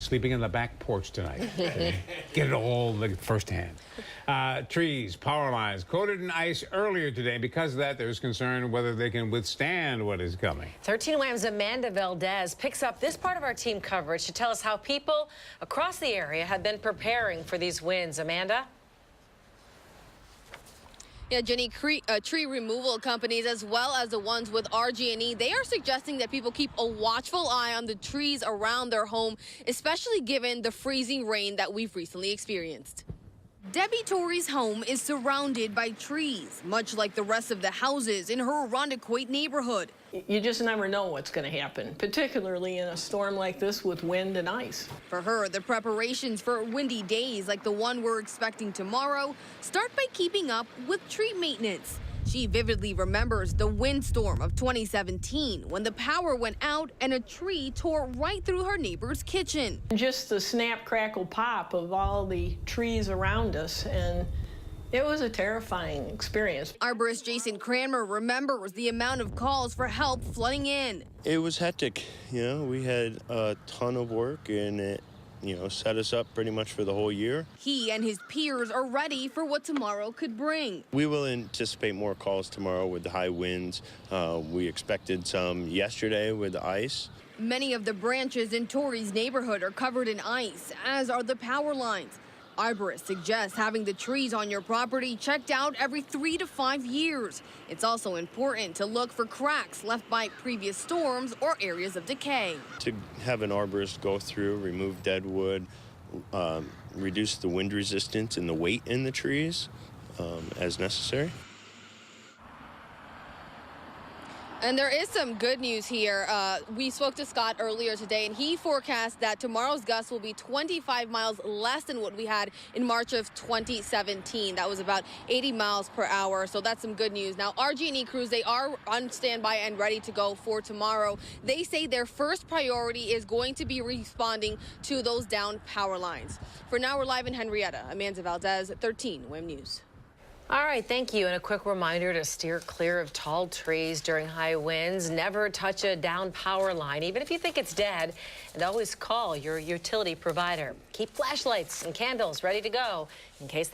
sleeping on the back porch tonight. Okay? Get it all firsthand. Trees, power lines coated in ice earlier today. Because of that, there's concern whether they can withstand what is coming. 13 WHAM's Amanda Valdez picks up this part of our team coverage to tell us how people across the area have been preparing for these winds. Amanda? Yeah, Jenny, tree removal companies, as well as the ones with RG&E, they are suggesting that people keep a watchful eye on the trees around their home, especially given the freezing rain that we've recently experienced. Debbie Torrey's home is surrounded by trees, much like the rest of the houses in her Irondequoit neighborhood. You just never know what's going to happen, particularly in a storm like this with wind and ice. For her, the preparations for windy days like the one we're expecting tomorrow start by keeping up with tree maintenance. She vividly remembers the windstorm of 2017 when the power went out and a tree tore right through her neighbor's kitchen. Just the snap, crackle, pop of all the trees around us, and it was a terrifying experience. Arborist Jason Cranmer remembers the amount of calls for help flooding in. It was hectic. You know, we had a ton of work, and it set us up pretty much for the whole year. He and his peers are ready for what tomorrow could bring. We will anticipate more calls tomorrow with the high winds. We expected some yesterday with the ice. Many of the branches in Torrey's neighborhood are covered in ice, as are the power lines. Arborists suggest having the trees on your property checked out every 3 to 5 years. It's also important to look for cracks left by previous storms or areas of decay. To have an arborist go through, remove dead wood, reduce the wind resistance and the weight in the trees as necessary. And there is some good news here. We spoke to Scott earlier today, and he forecast that tomorrow's gusts will be 25 miles less than what we had in March of 2017. That was about 80 miles per hour, so that's some good news. Now, RG&E crews, they are on standby and ready to go for tomorrow. They say their first priority is going to be responding to those downed power lines. For now, we're live in Henrietta. Amanda Valdez, 13 WHAM News. All right, thank you. And a quick reminder to steer clear of tall trees during high winds. Never touch a down power line, even if you think it's dead. And always call your utility provider. Keep flashlights and candles ready to go in case